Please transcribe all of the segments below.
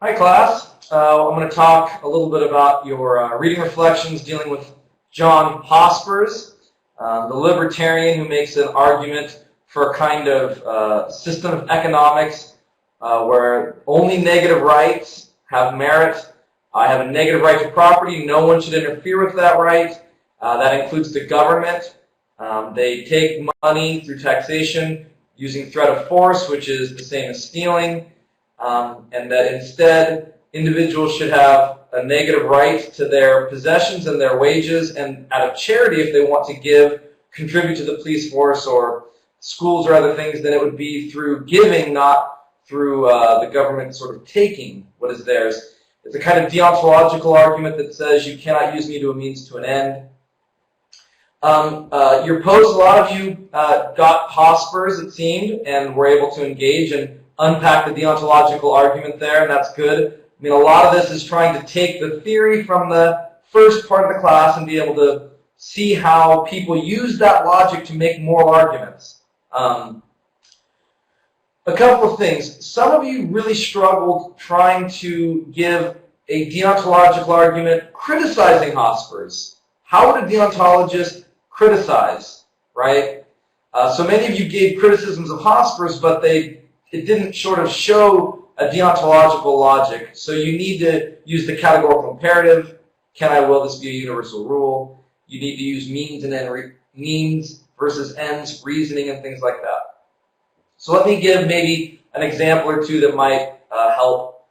Hi class, I'm going to talk a little bit about your reading reflections dealing with John Hospers, the libertarian who makes an argument for a kind of system of economics where only negative rights have merit. I have a negative right to property. No one should interfere with that right. That includes the government. They take money through taxation using threat of force, which is the same as stealing. And that instead individuals should have a negative right to their possessions and their wages, and out of charity, if they want to contribute to the police force or schools or other things, then it would be through giving, not through the government sort of taking what is theirs. It's a kind of deontological argument that says you cannot use me to a means to an end. Your post, a lot of you got Hospers, it seemed, and were able to engage and unpack the deontological argument there, and that's good. I mean, a lot of this is trying to take the theory from the first part of the class and be able to see how people use that logic to make moral arguments. A couple of things. Some of you really struggled trying to give a deontological argument criticizing Hospers. How would a deontologist criticize, right? So many of you gave criticisms of Hospers, but it didn't sort of show a deontological logic. So you need to use the categorical imperative. Can I will this be a universal rule? You need to use means versus ends, reasoning, and things like that. So let me give maybe an example or two that might help.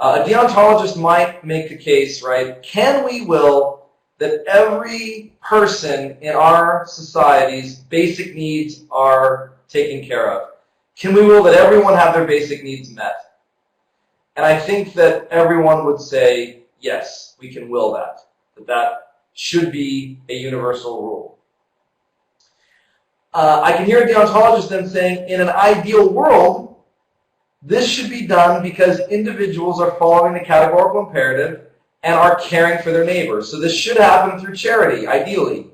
A deontologist might make the case, right? Can we will that every person in our society's basic needs are taken care of? Can we will that everyone have their basic needs met? And I think that everyone would say, yes, we can will that that should be a universal rule. I can hear a deontologist then saying, in an ideal world, this should be done because individuals are following the categorical imperative and are caring for their neighbors. So this should happen through charity, ideally.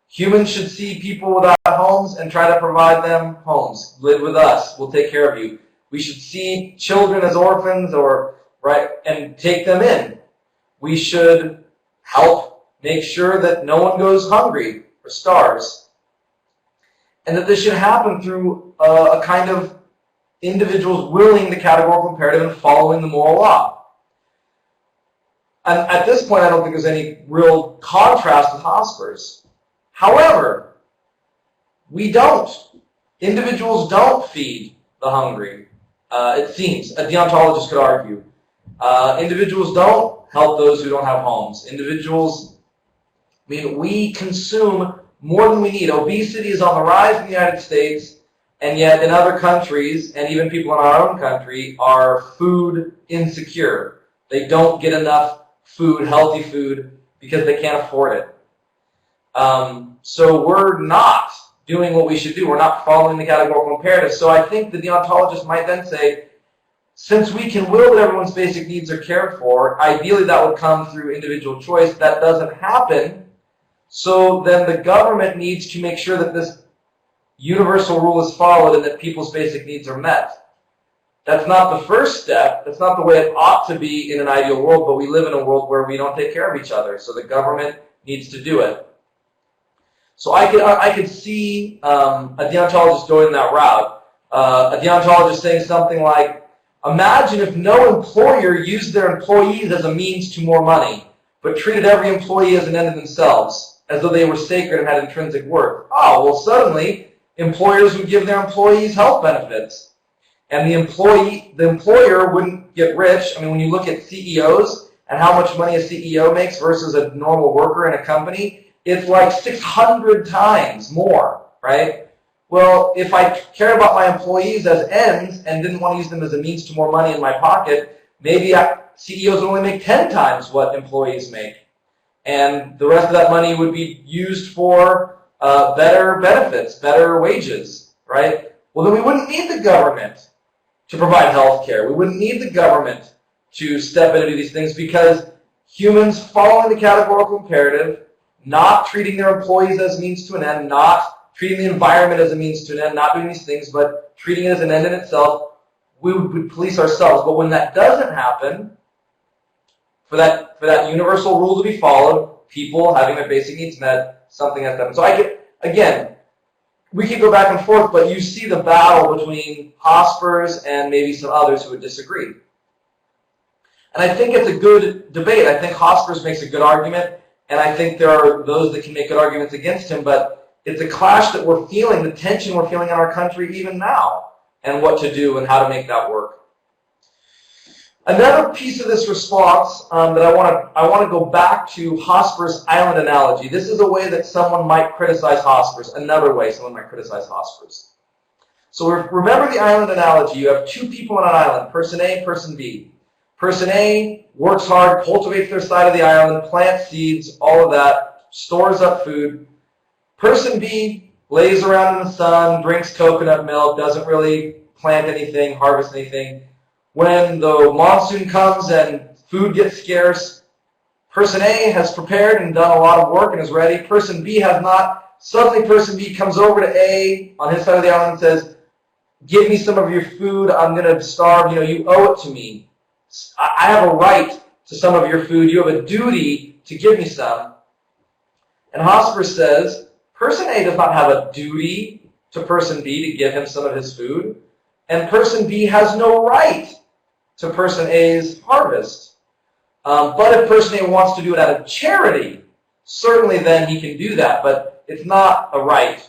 Humans should see people without homes and try to provide them homes. Live with us. We'll take care of you. We should see children as orphans and take them in. We should help make sure that no one goes hungry or starves. And that this should happen through a kind of individuals willing the categorical imperative and following the moral law. And at this point, I don't think there's any real contrast with Hospers. However, we don't. Individuals don't feed the hungry, it seems. A deontologist could argue. Individuals don't help those who don't have homes. We consume more than we need. Obesity is on the rise in the United States, and yet in other countries, and even people in our own country, are food insecure. They don't get enough food, healthy food, because they can't afford it. So we're not doing what we should do. We're not following the categorical imperative. So I think the deontologist might then say, since we can will that everyone's basic needs are cared for, ideally that would come through individual choice. That doesn't happen. So then the government needs to make sure that this universal rule is followed and that people's basic needs are met. That's not the first step. That's not the way it ought to be in an ideal world, but we live in a world where we don't take care of each other. So the government needs to do it. So I could see a deontologist going that route. A deontologist saying something like, imagine if no employer used their employees as a means to more money, but treated every employee as an end in themselves, as though they were sacred and had intrinsic worth. Oh, well, suddenly employers would give their employees health benefits. And the employer wouldn't get rich. I mean, when you look at CEOs and how much money a CEO makes versus a normal worker in a company, it's like 600 times more, right? Well, if I cared about my employees as ends and didn't want to use them as a means to more money in my pocket, maybe CEOs would only make 10 times what employees make. And the rest of that money would be used for better benefits, better wages, right? Well, then we wouldn't need the government to provide health care. We wouldn't need the government to step in and do these things because humans following the categorical imperative, not treating their employees as means to an end, not treating the environment as a means to an end, not doing these things, but treating it as an end in itself, we would police ourselves. But when that doesn't happen, for that universal rule to be followed, people having their basic needs met, something has to happen. So again, we could go back and forth, but you see the battle between Hospers and maybe some others who would disagree. And I think it's a good debate. I think Hospers makes a good argument, and I think there are those that can make good arguments against him, but it's a clash that we're feeling, the tension we're feeling in our country even now, and what to do and how to make that work. Another piece of this response that I want to go back to Hospers' island analogy. This is a way that someone might criticize Hospers. Another way someone might criticize Hospers. So remember the island analogy. You have two people on an island, person A, person B. Person A works hard, cultivates their side of the island, plants seeds, all of that, stores up food. Person B lays around in the sun, drinks coconut milk, doesn't really plant anything, harvest anything. When the monsoon comes and food gets scarce, person A has prepared and done a lot of work and is ready. Person B has not. Suddenly person B comes over to A on his side of the island and says, give me some of your food, I'm going to starve, you owe it to me. I have a right to some of your food, you have a duty to give me some. And Hosper says, person A does not have a duty to person B to give him some of his food, and person B has no right to person A's harvest. But if person A wants to do it out of charity, certainly then he can do that, but it's not a right.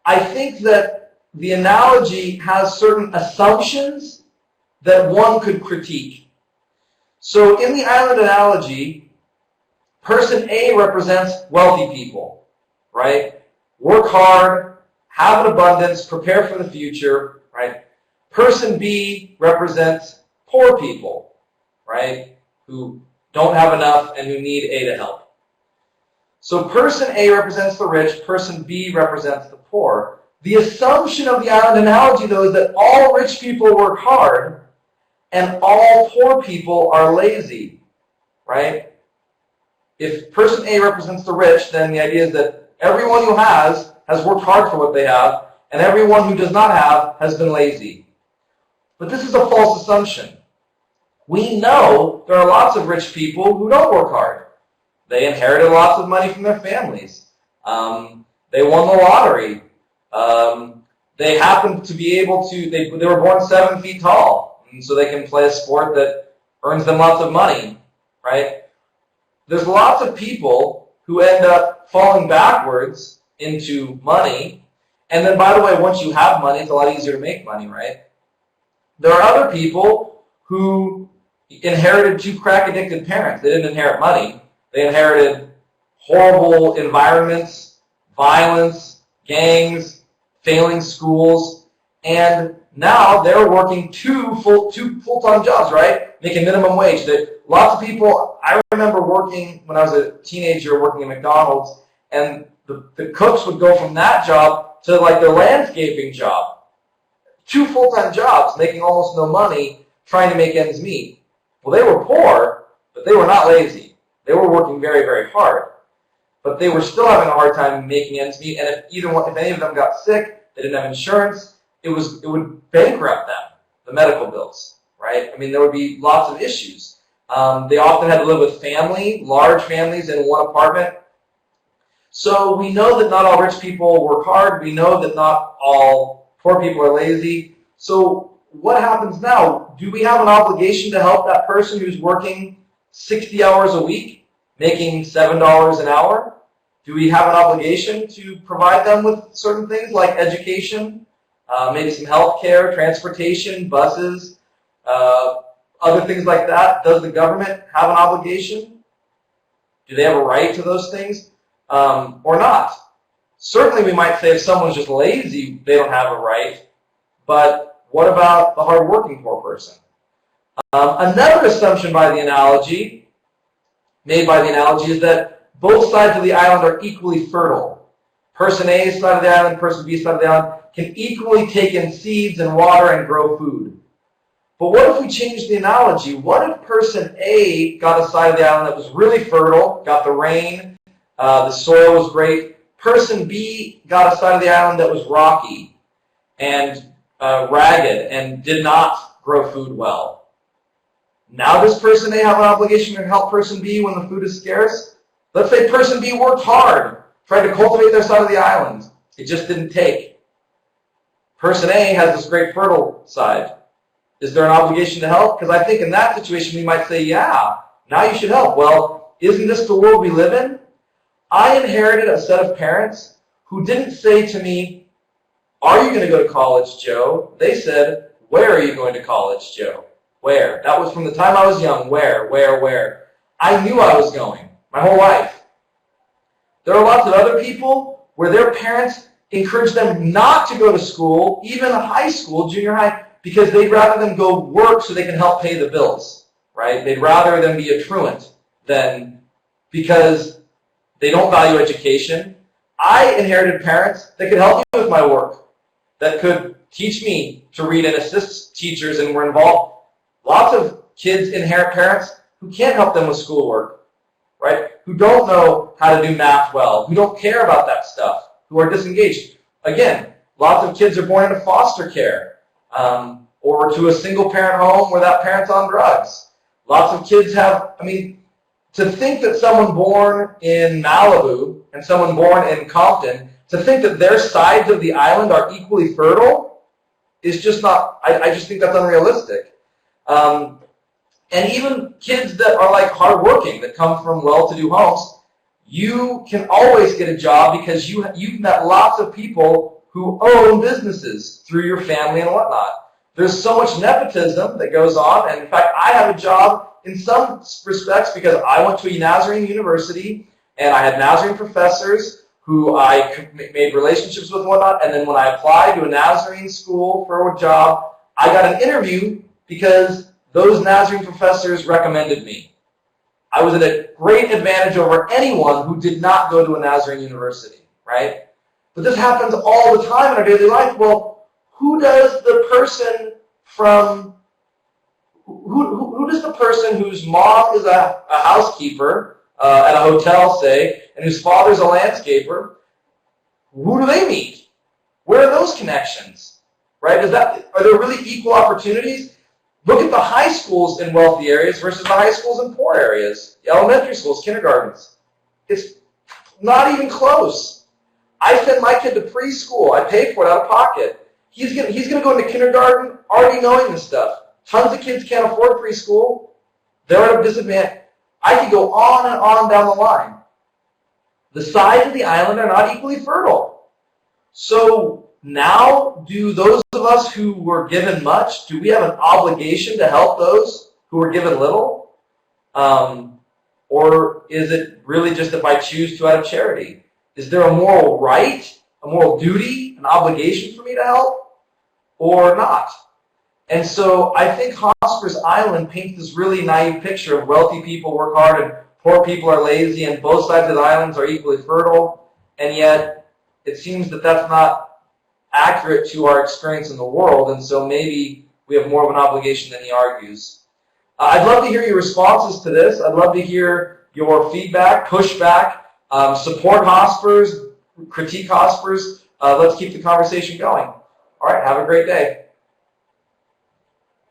I think that the analogy has certain assumptions that one could critique. So in the island analogy, person A represents wealthy people, right? Work hard, have an abundance, prepare for the future, right? Person B represents poor people, right? Who don't have enough and who need A to help. So person A represents the rich, person B represents the poor. The assumption of the island analogy, though, is that all rich people work hard and all poor people are lazy, right? If person A represents the rich, then the idea is that everyone who has worked hard for what they have, and everyone who does not have has been lazy. But this is a false assumption. We know there are lots of rich people who don't work hard. They inherited lots of money from their families. They won the lottery. They happen to be able to, they were born 7 feet tall, and so they can play a sport that earns them lots of money, right? There's lots of people who end up falling backwards into money, and then, by the way, once you have money, it's a lot easier to make money, right? There are other people who inherited 2 crack-addicted parents. They didn't inherit money. They inherited horrible environments, violence, gangs, failing schools, and now they're working two full-time jobs, right? Making minimum wage. Lots of people, I remember working when I was a teenager working at McDonald's, and the cooks would go from that job to like their landscaping job. 2 full-time jobs, making almost no money, trying to make ends meet. Well, they were poor, but they were not lazy. They were working very, very hard. But they were still having a hard time making ends meet, and if any of them got sick, they didn't have insurance, it would bankrupt them, the medical bills, right? I mean, there would be lots of issues. They often had to live with large families in one apartment. So we know that not all rich people work hard. We know that not all poor people are lazy. So what happens now? Do we have an obligation to help that person who's working 60 hours a week, making $7 an hour? Do we have an obligation to provide them with certain things like education, maybe some health care, transportation, buses, other things like that? Does the government have an obligation? Do they have a right to those things or not? Certainly we might say if someone's just lazy, they don't have a right. But what about the hardworking poor person? Another assumption made by the analogy is that both sides of the island are equally fertile. Person A's side of the island, person B's side of the island can equally take in seeds and water and grow food. But what if we change the analogy? What if person A got a side of the island that was really fertile, got the rain, the soil was great. Person B got a side of the island that was rocky and ragged and did not grow food well. Now does person A have an obligation to help person B when the food is scarce? Let's say person B worked hard, tried to cultivate their side of the island. It just didn't take. Person A has this great fertile side. Is there an obligation to help? Because I think in that situation we might say, yeah, now you should help. Well, isn't this the world we live in? I inherited a set of parents who didn't say to me, are you going to go to college, Joe? They said, where are you going to college, Joe? Where? That was from the time I was young. Where? I knew I was going my whole life. There are lots of other people where their parents encourage them not to go to school, even high school, junior high, because they'd rather them go work so they can help pay the bills, right? They'd rather them be a truant than because they don't value education. I inherited parents that could help me with my work, that could teach me to read and assist teachers and were involved. Lots of kids inherit parents who can't help them with schoolwork, right? Who don't know how to do math well, who don't care about that stuff, who are disengaged. Again, lots of kids are born into foster care or to a single-parent home where that parent's on drugs. Lots of kids have, to think that someone born in Malibu and someone born in Compton, to think that their sides of the island are equally fertile is just not, I just think that's unrealistic. And even kids that are like hardworking, that come from well-to-do homes, you can always get a job because you've met lots of people who own businesses through your family and whatnot. There's so much nepotism that goes on, and in fact, I have a job in some respects because I went to a Nazarene university, and I had Nazarene professors who I made relationships with and whatnot, and then when I applied to a Nazarene school for a job, I got an interview because those Nazarene professors recommended me. I was at a great advantage over anyone who did not go to a Nazarene university, right? But this happens all the time in our daily life. Well, who does the person whose mom is a housekeeper at a hotel, say, and whose father's a landscaper, who do they meet? Where are those connections, right? Are there really equal opportunities? Look at the high schools in wealthy areas versus the high schools in poor areas, the elementary schools, kindergartens. It's not even close. I send my kid to preschool. I pay for it out of pocket. He's going to go into kindergarten already knowing this stuff. Tons of kids can't afford preschool. They're at a disadvantage. I could go on and on down the line. The sides of the island are not equally fertile. So now, do those of us who were given much, do we have an obligation to help those who were given little? Or is it really just if I choose to out of charity? Is there a moral right, a moral duty, an obligation for me to help, or not? And so I think Hospers Island paints this really naive picture of wealthy people work hard and poor people are lazy and both sides of the islands are equally fertile, and yet it seems that that's not accurate to our experience in the world, and so maybe we have more of an obligation than he argues. I'd love to hear your responses to this. I'd love to hear your feedback, pushback, support Hospers, critique Hospers. Let's keep the conversation going. All right, have a great day.